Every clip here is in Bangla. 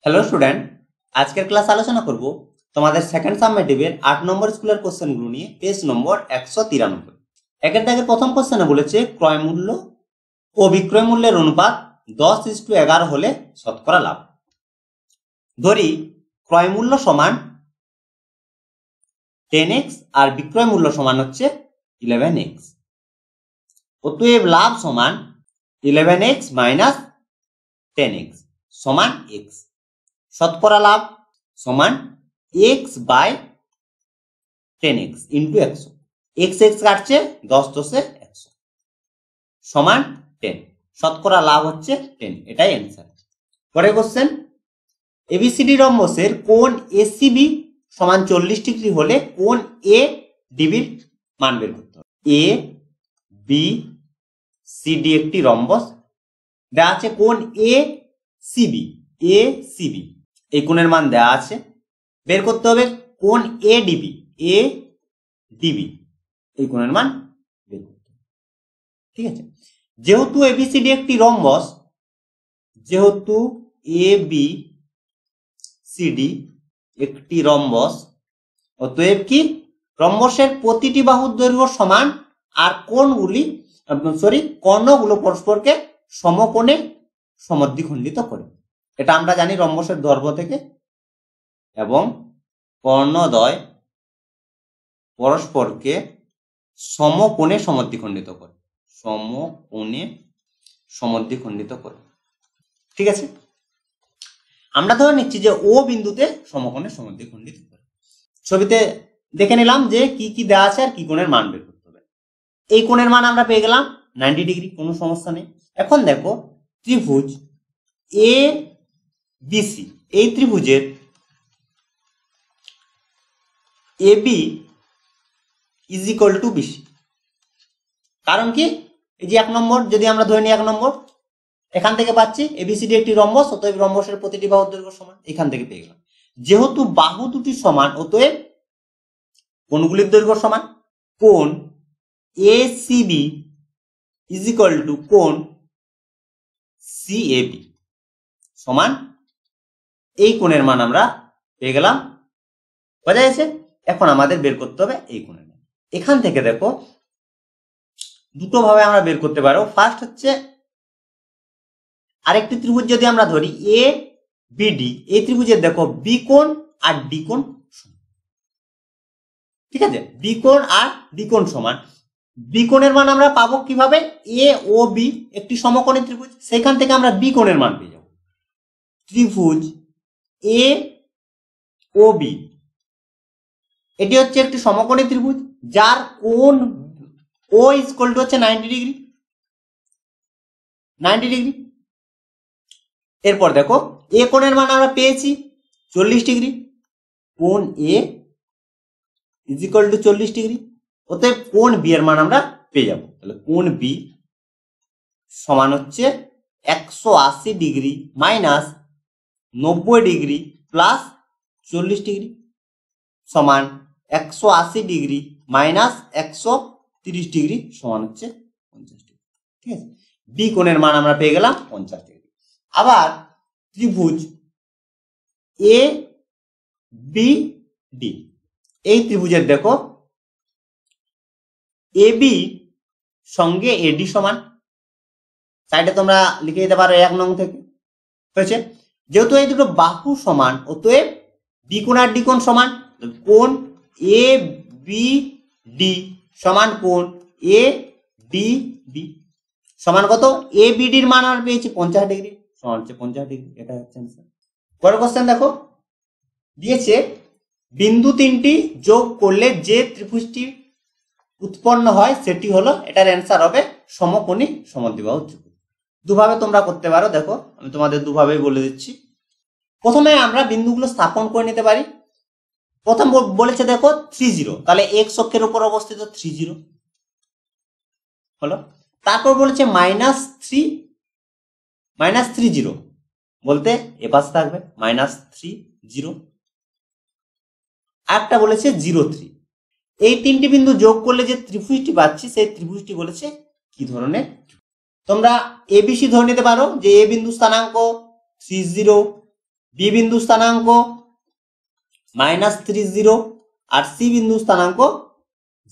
হ্যালো স্টুডেন্ট, আজকের ক্লাস আলোচনা করব তোমাদের সেকেন্ড সাবমেটিভের 8 নম্বর স্কুলের কোশ্চেনগুলো নিয়ে, পেজ নম্বর 193। একের দাগের প্রথম কোশ্চেনে বলেছে ক্রয় মূল্য ও বিক্রয় মূল্যের অনুপাত 10:11 হলে শতকরা লাভ। ধরি ক্রয় মূল্য সমান 10x আর বিক্রয় মূল্য সমান হচ্ছে 11x। অতএব লাভ সমান 11x মাইনাস 10x সমান x। শতকরা লাভ সমান x by 10x into 100। x কাটছে 10 10 100 সমান 10। শতকরা লাভ হচ্ছে 10, এটাই অ্যান্সার। পরের কোশ্চেন, এবিসিডি রম্বসের কোণ এসিবি সমান 40 ডিগ্রি হলে কোণ এ ডিবির মান বের করতে হবে। এ বি সি ডি একটি রম্বস, দেওয়া আছে কোণ এ সিবি। এই কোণের মান দেওয়া আছে, বের করতে হবে কোণ এ ডিবি। এই কোণের মান বের করতে হবে। ঠিক আছে, যেহেতু এবিসিডি একটি রম্বস, অতএব কি রম্বসের প্রতিটি বাহুর দৈর্ঘ্য সমান আর কর্ণগুলো পরস্পরকে সমকোণে সমদ্বিখণ্ডিত করে। এটা আমরা জানি রম্বসের দৈর্ঘ্য থেকে। এবং কর্ণদ্বয় পরস্পরকে সমকোণে সমদ্বিখণ্ডিত করে। ঠিক আছে, আমরা ধরে নিচ্ছি যে ও বিন্দুতে সমকোণে সমদ্বিখণ্ডিত করে। ছবিতে দেখে নিলাম যে কি কি দেওয়া আছে আর কি কোণের মান বের করতে হবে। এই কোণের মান আমরা পেয়ে গেলাম 90 ডিগ্রি, কোনো সমস্যা নেই। এখন দেখো ত্রিভুজ এ বিসি, এই ত্রিভুজের AB is equal to BC. কারণ কি, এই যে 1 নম্বর যদি আমরা ধরে নিই, 1 নম্বর এখান থেকে পাচ্ছি এবিসিডি একটি রম্বস, অতএব রম্বসের প্রতিটি বাহুর দৈর্ঘ্য সমান। এখান থেকে পেয়ে গেলাম যেহেতু বাহু দুটি সমান, অতএব কোণগুলির দৈর্ঘ্য সমান। কোণ এসিবি ইজ ইকুয়াল টু কোণ সিএবি সমান, এই কোণের মান আমরা পেয়ে গেলাম। বোঝা গেছে? এখন আমাদের বের করতে হবে এই কোণের মান। এখান থেকে দেখো দুটো ভাবে আমরা বের করতে পারবো। ফার্স্ট হচ্ছে আরেকটি ত্রিভুজ যদি আমরা ধরি এ বিডি, এই ত্রিভুজের দেখো বি কোণ আর ডি কোণ সমান। ঠিক আছে, বি কোণ আর ডি কোণ সমান। বি কোণের মান আমরা পাবো কিভাবে? এ ও বি একটি সমকোণী ত্রিভুজ, সেখান থেকে আমরা বি কোণের মান পেয়ে যাব। ত্রিভুজ এ ও বি এটি হচ্ছে একটি সমকোণী ত্রিভুজ যার কোণ ও ইজ ইকুয়াল টু হচ্ছে 90 ডিগ্রি। এরপর দেখো এ কোণের মান আমরা পেয়েছি 40 ডিগ্রি। কোণ এ ইজ ইকুয়াল টু 40 ডিগ্রি, অতএব কোণ বি এর মান আমরা পেয়ে যাব। তাহলে কোণ বি সমান হচ্ছে 180 degree minus 90 degree plus 40 degree সমান 180 ডিগ্রি মাইনাস 130 ডিগ্রি সমান হচ্ছে 50 ডিগ্রি। ঠিক আছে, বি কোণের মান আমরা পেয়ে গেলাম 50 ডিগ্রি। আবার ত্রিভুজ এ বি ডি, এই ত্রিভুজের দেখো এ বি সঙ্গে এডি সমান। সাইডে তোমরা লিখে দিতে পারো 1 নং থেকে। হয়েছে, যেহেতু এই দুটো বাহু সমান, অতএব বি কোণ আর ডি কোণ সমান। কোণ এ বি ডি সমান কোণ এ ডি বি সমান কত? এ বি ডির মান আমরা পেয়েছি 50 ডিগ্রি, সমান হচ্ছে 50 ডিগ্রি। এটা হচ্ছে आंसर। পরের কোশ্চেন দেখো, দিয়েছে বিন্দু তিনটি যোগ করলে যে ত্রিভুজটি উৎপন্ন হয় সেটি হলো, এটার অ্যান্সার হবে সমকোণী সমদ্বিবাহু ত্রিভুজ। দুভাবে তোমরা করতে পারো। দেখো আমি তোমাদের দুভাবেই বলে দিচ্ছি। প্রথমে আমরা বিন্দুগুলো স্থাপন করে নিতে পারি। প্রথম বলেছে দেখো 30, তাহলে এক্স অক্ষের উপর অবস্থিত 30 হলো। তারপর বলেছে -30 বলতে এপাশে থাকবে -30। আরেকটা বলেছে 03। এই তিনটি বিন্দু যোগ করলে যে ত্রিভুজটি পাচ্ছি সেই ত্রিভুজটি বলেছে কি ধরনের। তোমরা এবিসি ধরে নিতে পারো যে এ বিন্দু স্থানাঙ্ক 30, বি বিন্দু স্থানাঙ্ক -30 আর সি বিন্দু স্থানাঙ্ক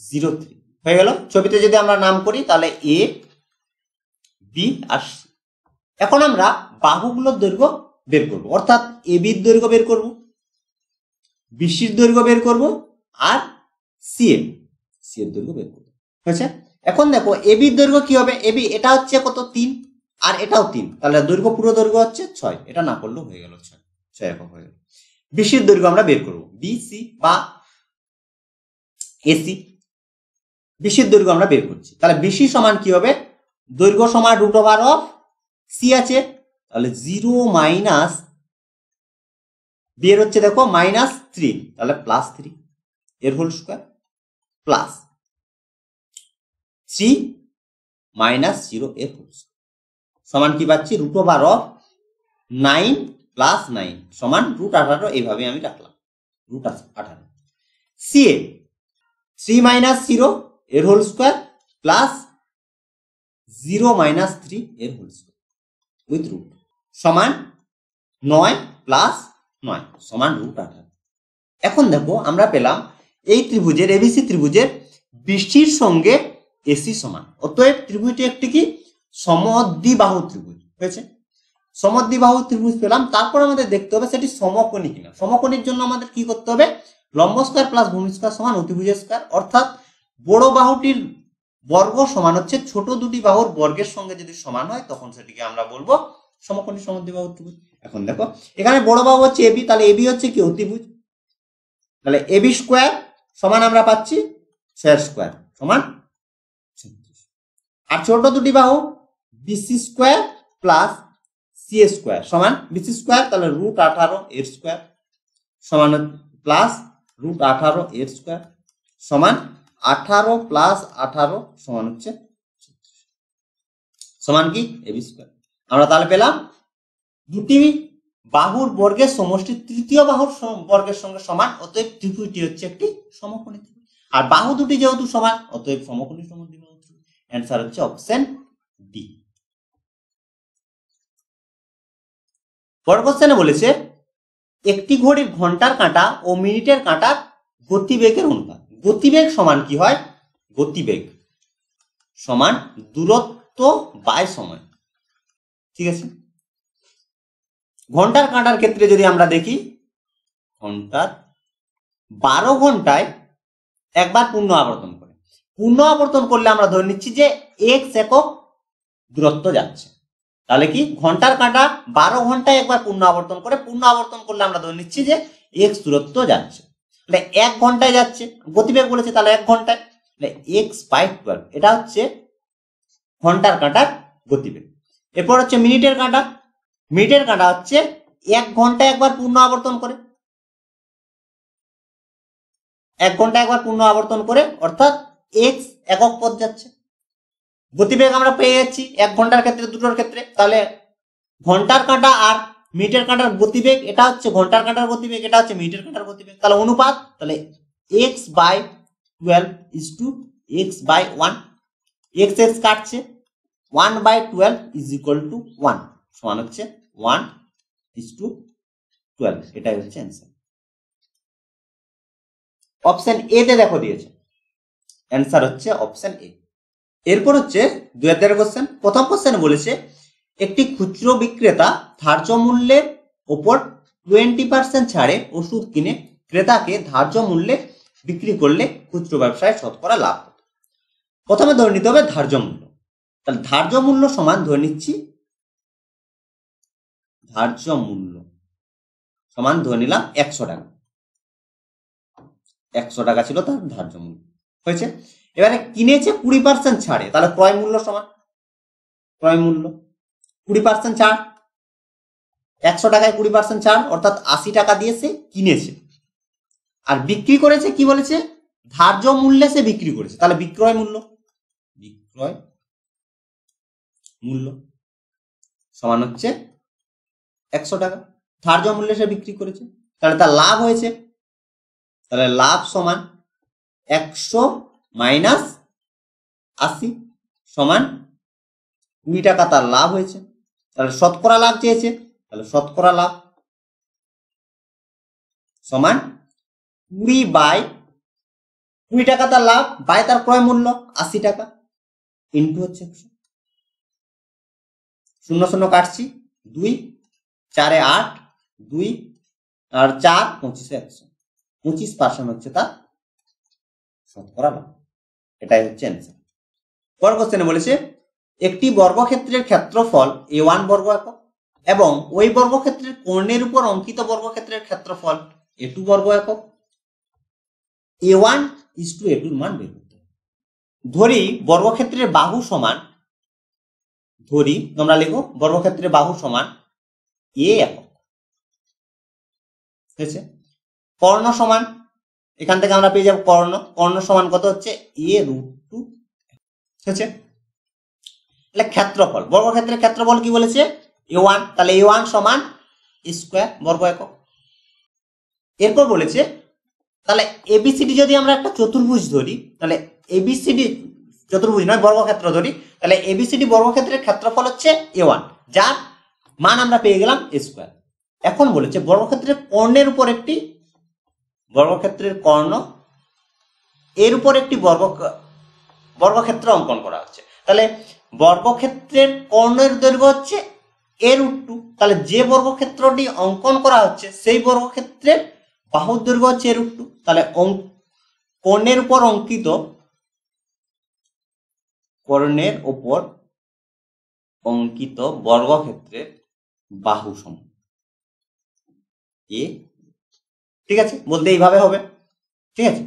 0.3 হয়ে গেল। ছবিতে যদি আমরা নাম করি তাহলে এ বি আর সি। এখন আমরা বাহুগুলোর দৈর্ঘ্য বের করব, অর্থাৎ এ বির দৈর্ঘ্য বের করব, বিসির দৈর্ঘ্য বের করব আর সি এর দৈর্ঘ্য বের করব। হয়েছে? এখন দেখো এ বির দৈর্ঘ্য কি হবে, এ বি এটা হচ্ছে কত 3 আর এটাও 3, তাহলে দৈর্ঘ্য পুরো দৈর্ঘ্য হচ্ছে 6, এটা না করলেও হয়ে গেল 6 একক হয়ে গেল। বিসির দৈর্ঘ্য আমরা বের করব, বিসি বা এসি, বিসির দৈর্ঘ্য আমরা বের করছি। তাহলে বিসি সমান কি হবে, দৈর্ঘ্য সমান √অফ সি আছে, তাহলে 0 মাইনাস বি এর হচ্ছে দেখো -3, তাহলে +3 এর হোল স্কয়ার প্লাস 3 - 0 এর হোল স্কয়ার সমান কি পাচ্ছি, √অফ 9 + 9 সমান √18, এইভাবে আমি রাখলাম √18। সি এ 3 - 0 এর হোল স্কয়ার প্লাস 0 - 3 এর হোল স্কয়ার উইথ রুট সমান 9 + 9 সমান √18। এখন দেখো আমরা পেলাম এই ত্রিভুজের এবিসি ত্রিভুজের বিসির সঙ্গে এসি সমান, অতএব ত্রিভুজটি একটি কি সমদ্বিবাহু ত্রিভুজ হয়েছে। সমদ্বিবাহু ত্রিভুজ পেলাম, তারপর আমাদের দেখতে হবে সেটি সমকোণী কিনা। সমকোণীর জন্য আমাদের কি করতে হবে, লম্ব স্কয়ার প্লাস ভূমি স্কয়ার সমান অতিভুজের স্কয়ার, অর্থাৎ বড় বাহুটির বর্গ সমান হচ্ছে ছোট দুটি বাহুর বর্গের সঙ্গে যদি সমান হয় তখন সেটিকে আমরা বলবো সমকোণী সমদ্বিবাহু ত্রিভুজ। এখন দেখো এখানে বড় বাহু হচ্ছে এবি, তাহলে এবি হচ্ছে কি অতিভুজ, তাহলে এবি স্কয়ার সমান আমরা পাচ্ছি 6 স্কয়ার সমান 36, আর ছোট দুটি বাহু BC square plus C square সমান বিসি স্কয়ার, তাহলে √18 এর স্কয়ার সমান প্লাস √18 এর স্কয়ার সমান 18 + 18 সমান হচ্ছে সমান কি এবি স্কয়ার। আমরা তাহলে পেলাম দুটি বাহুর বর্গের সমষ্টি তৃতীয় বাহুর বর্গের সঙ্গে সমান, অতএব ত্রিভুজটি হচ্ছে একটি সমকোণী ত্রিভুজ। আর বাহু দুটি যেহেতু সমান অতএব সমকোণী সমদ্বিবাহু ত্রিভুজ। অ্যান্সার হচ্ছে অপশন ডি। পরের কোশ্চেনে বলেছে একটি ঘড়ির ঘন্টার কাঁটা ও মিনিটের কাঁটার গতিবেগের অনুপাত। গতিবেগ সমান কি হয়, গতিবেগ সমান দূরত্ব বাই সময়। ঠিক আছে, ঘন্টার কাঁটার ক্ষেত্রে যদি আমরা দেখি, ঘন্টার 12 ঘন্টায় একবার পূর্ণ আবর্তন করে, পূর্ণ আবর্তন করলে আমরা ধরে নিচ্ছি যে x একক দূরত্ব যাচ্ছে। তাহলে কি ঘন্টার কাঁটা 12 ঘন্টায় একবার পূর্ণ আবর্তন করে, পূর্ণ আবর্তন করলে আমরা ধরে নিচ্ছি যে x দূরত্ব যাচ্ছে, তাহলে 1 ঘন্টায় যাচ্ছে, গতিবেগ বলেছে তাহলে 1 ঘন্টায়, তাহলে x/12 এটা হচ্ছে ঘন্টার কাঁটার গতিবেগ। এরপর হচ্ছে মিনিটের কাঁটা, মিনিটের কাঁটা হচ্ছে 1 ঘন্টায় একবার পূর্ণ আবর্তন করে, 1 ঘন্টায় একবার পূর্ণ আবর্তন করে, অর্থাৎ x একক পথ যাচ্ছে। গতিবেগ আমরা পেয়ে যাচ্ছি 1 ঘন্টার ক্ষেত্রে, দুটোর ক্ষেত্রে, তাহলে ঘন্টার কাঁটা আর মিনিটের কাঁটার গতিবেগ, এটা হচ্ছে ঘন্টার কাঁটার গতিবেগ, এটা হচ্ছে মিনিটের কাঁটার গতিবেগ, তাহলে অনুপাত, তাহলে x/12 = x/1, x কাটছে, 1/12 = 1 সমান হচ্ছে 1:12, এটাই হচ্ছে অ্যান্সার। অপশন এ তে দেখো দিয়েছে, অ্যান্সার হচ্ছে অপশন এ। এরপর হচ্ছে 2000 কোশ্চেন। প্রথম কোশ্চেনে বলেছে একটি খুচরো বিক্রেতা ধার্য মূল্যের উপর 20% ছাড়ে ওষুধ কিনে ক্রেতাকে ধার্য মূল্যে বিক্রি করলে খুচরো ব্যবসায় শতকরা লাভ। প্রথমে ধরে নিতে হবে ধার্য মূল্য, তাহলে ধার্য মূল্য সমান ধরে নিচ্ছি, ধার্য মূল্য সমান ধরে নিলাম 100 টাকা, 100 টাকা ছিল তার ধার্য মূল্য হয়েছে। এবারে কিনেছে 20% ছাড়ে, তাহলে ক্রয় মূল্য সমান ক্রয় মূল্য 20% ছাড়, 100 টাকায় 20% ছাড়, অর্থাৎ 80 টাকা দিয়ে সে কিনেছে। আর বিক্রি করেছে কি বলেছে, ধার্য মূল্যে সে বিক্রি করেছে, তাহলে বিক্রয় মূল্য সমান হচ্ছে 100 টাকা, ধার্য মূল্যে সে বিক্রি করেছে, তাহলে তার লাভ হয়েছে, তাহলে লাভ সমান 100 - 80 সমান 20 টাকা তার লাভ হয়েছে। তাহলে শতকরা লাভ চেয়েছে, তাহলে শতকরা লাভ সমান 20 টাকা তার লাভ বাই তার ক্রয় মূল্য 80 টাকা ইন্টু হচ্ছে 100। 0 0 কাটছি, 2 4 8, 2 আর 4 25 100, 25% হচ্ছে তার শতকরা লাভ। এটাই হচ্ছে অ্যান্সার। পরের কোশ্চেনে বলেছে একটি বর্গক্ষেত্রের ক্ষেত্রফল a1 বর্গ একক এবং ওই বর্গক্ষেত্রের কর্ণের উপর অঙ্কিত বর্গক্ষেত্রের ক্ষেত্রফল a2 বর্গ একক। a1 is to a2 এর মান বের করতে হবে। ধরি বর্গক্ষেত্রের বাহু সমান, ধরি তোমরা লিখো বর্গক্ষেত্রের বাহু সমান a একক, ঠিক আছে। কর্ণ সমান, এখান থেকে আমরা পেয়ে যাব কর্ণ, কর্ণ সমান কত হচ্ছে a√2, ঠিক আছে। তাহলে ক্ষেত্রফল, বর্গক্ষেত্রের ক্ষেত্রফল কি বলেছে a1, তাহলে a1 সমান a স্কয়ার বর্গ একক। এরপর বলেছে তাহলে এবিসিডি যদি আমরা একটা চতুর্ভুজ ধরি, তাহলে এবিসিডি চতুর্ভুজ নয় বর্গক্ষেত্র ধরি, তাহলে এবিসিডি বর্গক্ষেত্রের ক্ষেত্রফল হচ্ছে a1, যার মান আমরা পেয়ে গেলাম a স্কয়ার। এখন বলেছে বর্গক্ষেত্রের কর্ণের উপর একটি, বর্গক্ষেত্রের কর্ণ এর উপর একটি বর্গক্ষেত্র অঙ্কন করা হচ্ছে। তাহলে বর্গক্ষেত্রের কর্ণের দৈর্ঘ্য হচ্ছে a√2, তাহলে যে বর্গক্ষেত্রটি অঙ্কন করা হচ্ছে সেই বর্গক্ষেত্রের বাহুর দৈর্ঘ্য হচ্ছে a√2। তাহলে কর্ণের উপর অঙ্কিত, কর্ণের উপর অঙ্কিত বর্গক্ষেত্রের বাহু সমান a, ঠিক আছে, বলতে এইভাবে হবে, ঠিক আছে।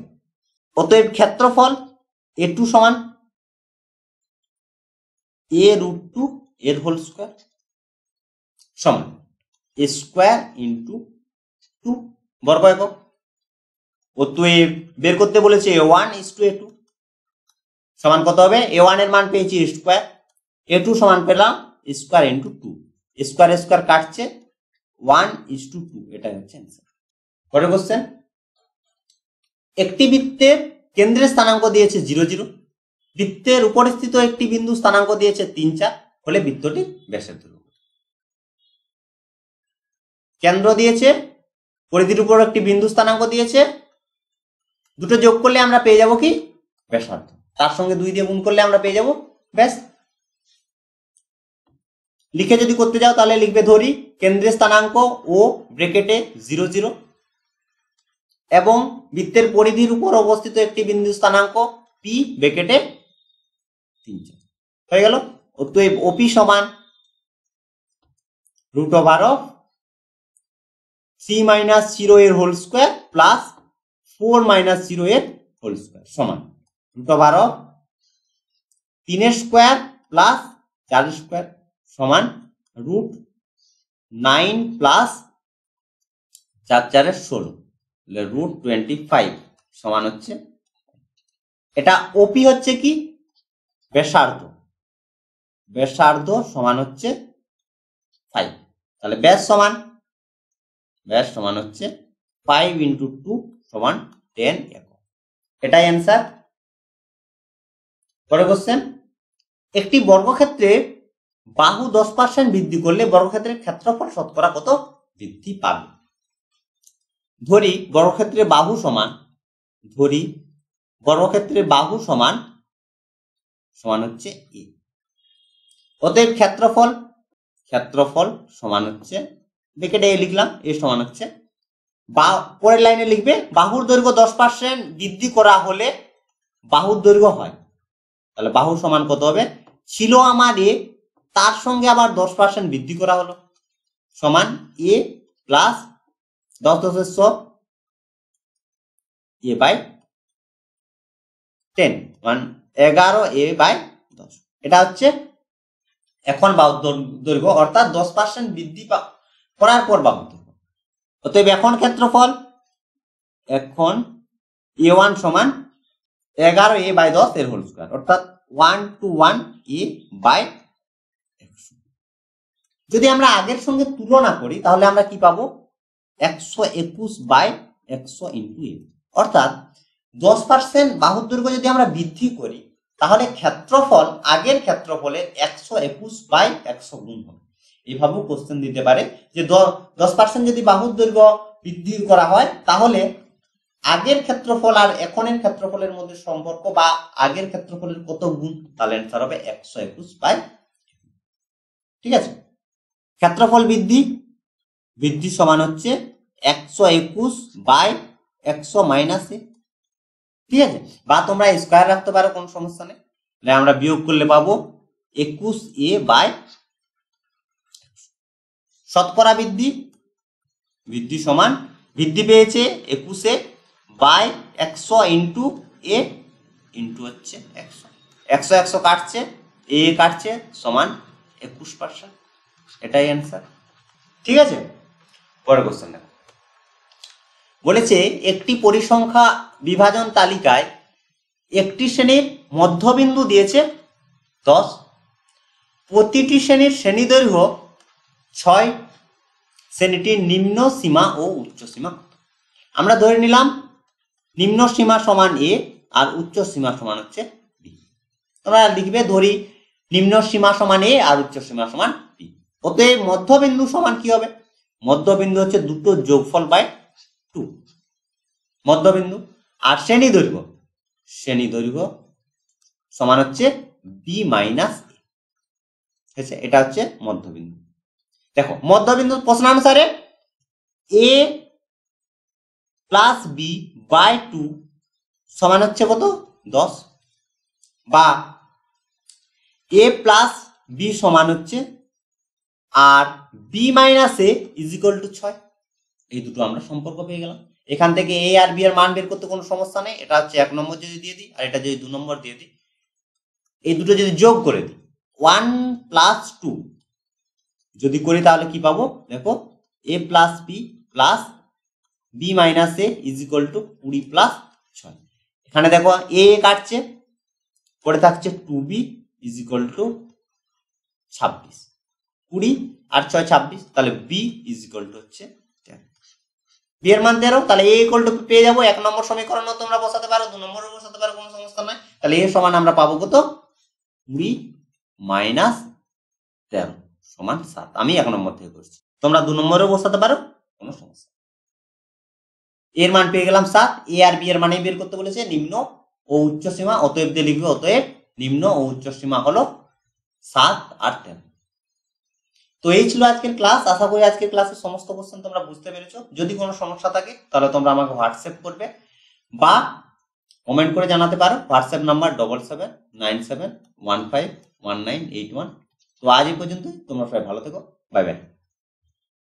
অতএব ক্ষেত্রফল a2 সমান a√2 এর হোল স্কয়ার সমান a স্কয়ার ইন্টু 2 বর্গ একক। অতএব বের করতে বলেছে a1 is to a2 সমান কত হবে, a1 এর মান পেয়েছি a স্কয়ার, a2 সমান পেলাম a square into 2, square square কাটছে 1 is to 2, এটাই হচ্ছে অ্যান্সার। পরের কোশ্চেন, একটি বৃত্তের কেন্দ্রের স্থানাঙ্ক দিয়েছে 0 0, বৃত্তের উপরিস্থিত একটি বিন্দু স্থানাঙ্ক দিয়েছে 3 4, হলে বৃত্তটি ব্যাসার্ধ। কেন্দ্র দিয়েছে, পরিধির উপর একটি বিন্দু স্থানাঙ্ক দিয়েছে, দুটো যোগ করলে আমরা পেয়ে যাব কি ব্যাসার্ধ, তার সঙ্গে 2 দিয়ে গুণ করলে আমরা পেয়ে যাব ব্যাস। লিখে যদি করতে যাও তাহলে লিখবে ধরি কেন্দ্রের স্থানাঙ্ক ও ব্র্যাকেটে 0 0 এবং বৃত্তের পরিধির উপর অবস্থিত একটি বিন্দু স্থানাঙ্ক p ব্র্যাকেটে 3 4 হয়ে গেল। অতএব OP সমান √3 - 0 এর হোল স্কয়ার প্লাস 4 - 0 এর হোল স্কয়ার সমান √3 3 এর স্কয়ার প্লাস 4 এর স্কয়ার সমান √9 প্লাস 4 4 এর 16, √25 সমান হচ্ছে, এটা OP হচ্ছে কি ব্যাসার্ধ, ব্যাসার্ধ সমান হচ্ছে 5, তাহলে ব্যাস সমান হচ্ছে 5 × 2 সমান 10 একক, এটাই অ্যান্সার। পরের কোশ্চেন, একটি বর্গক্ষেত্রে বাহু 10% বৃদ্ধি করলে বর্গক্ষেত্রের ক্ষেত্রফল শতকরা কত বৃদ্ধি পাবে। ধরি বর্গক্ষেত্রের বাহু সমান, ধরি বর্গক্ষেত্রের বাহু সমান হচ্ছে a, অতএব ক্ষেত্রফল সমান হচ্ছে, ব্র্যাকেটে a লিখলাম, a সমান হচ্ছে, পরের লাইনে লিখবে বাহুর দৈর্ঘ্য 10% বৃদ্ধি করা হলে বাহুর দৈর্ঘ্য হয়, তাহলে বাহু সমান কত হবে, ছিল আমার a, তার সঙ্গে আবার 10% বৃদ্ধি করা হলো সমান a প্লাস 10 10 100 a/10 মানে 11a/10, এটা হচ্ছে এখন বাহুর দৈর্ঘ্য, অর্থাৎ 10% বৃদ্ধি করার পর বাহুর দৈর্ঘ্য। অতএব এখন ক্ষেত্রফল, এখন a1 সমান 11a/10 এর হোল স্কয়ার, অর্থাৎ 1 to 1 a/100। যদি আমরা আগের সঙ্গে তুলনা করি তাহলে আমরা কি পাবো, 121/100 × a, অর্থাৎ 10% বাহুর দৈর্ঘ্য যদি আমরা বৃদ্ধি করি তাহলে ক্ষেত্রফল আগের ক্ষেত্রফলের 121/100 গুণ হবে। এইভাবেও কোশ্চেন দিতে পারে যে 10% যদি বাহুর দৈর্ঘ্য বৃদ্ধি করা হয় তাহলে আগের ক্ষেত্রফল আর এখনের ক্ষেত্রফলের মধ্যে সম্পর্ক বা আগের ক্ষেত্রফলের কত গুণ, তাহলে অ্যান্সার হবে 121/। ঠিক আছে, ক্ষেত্রফল বৃদ্ধি সমান হচ্ছে 121/100 - a। ঠিক আছে, বা তোমরা স্কয়ার রাখতে পারো, কোনো সমস্যা নেই। আমরা বিয়োগ করলে পাবো 21a/। শতকরা বৃদ্ধি সমান বৃদ্ধি পেয়েছে 21/100 ইন্টু a ইন্টু হচ্ছে 100, 100 কাটছে, a কাটছে, সমান 21%। এটাই অ্যান্সার। ঠিক আছে, পরের কোশ্চেন দেখো। বলেছে একটি পরিসংখ্যা বিভাজন তালিকায় একটি শ্রেণীর মধ্যবিন্দু দিয়েছে 10, প্রতিটি শ্রেণীর শ্রেণী দৈর্ঘ্য 6, শ্রেণীটির নিম্ন সীমা ও উচ্চ সীমা। আমরা ধরে নিলাম নিম্ন সীমা সমান a আর উচ্চ সীমা সমান হচ্ছে b। তোমরা লিখবে ধরি নিম্ন সীমা সমান a আর উচ্চ সীমা সমান b। অতএব মধ্যবিন্দু সমান কি হবে? মধ্যবিন্দু হচ্ছে দুটো যোগফল বাই 2 মধ্যবিন্দু। আর শ্রেণী দৈর্ঘ্য সমান হচ্ছে b মাইনাস a। এটা হচ্ছে মধ্যবিন্দু। দেখো মধ্যবিন্দু প্রশ্নানুসারে a প্লাস b বাই 2 সমান হচ্ছে কত? 10, বা a প্লাস b সমান হচ্ছে আর b minus a is equal two 6। এই দুটো আমরা সম্পর্ক পেয়ে গেলাম। এখান থেকে a আর b এর মান বের করতে কোনো সমস্যা নেই। এটা হচ্ছে 1 নম্বর যদি দিয়ে দিই আর এটা যদি 2 নম্বর দিয়ে দিই, এই দুটো যদি যোগ করে দিই 1 প্লাস 2 যদি করি তাহলে কি পাবো? দেখো a plus b plus b minus a is equal two 20 plus 6। এখানে দেখো a কাটছে, পড়ে থাকছে 2b ইজ ইকুয়াল টু 26। 20 আর 6 26, তাহলে b ইজ ইকুয়াল টু হচ্ছে 10। b এর মান 13, তাহলে a ইকুয়াল টু পেয়ে যাবো। 1 নম্বর সমীকরণও তোমরা বসাতে পারো, 2 নম্বরও বসাতে পারো, কোনো সমস্যা নাই। তাহলে a সমান আমরা পাবো কত? 20 মাইনাস 13 সমান 7। আমি 1 নম্বর থেকে করছি, তোমরা 2 নম্বরেও বসাতে পারো, কোনো সমস্যা। এর মান পেয়ে গেলাম 7। a আর b এর মানে বের করতে বলেছে নিম্ন ও উচ্চ সীমা, অতএব দিয়ে লিখবে অতএব নিম্ন ও উচ্চ সীমা হলো 7 আর 13। তো এই ছিল আজকের ক্লাস। আশা করি আজকের ক্লাসের সমস্ত কোশ্চেন তোমরা বুঝতে পেরেছো। যদি কোনো সমস্যা থাকে তাহলে তোমরা আমাকে হোয়াটসঅ্যাপ করবে বা কমেন্ট করে জানাতে পারো। WhatsApp number 7797151981। তো আজ এই পর্যন্ত, তোমরা সবাই ভালো থেকো, বাই বাই।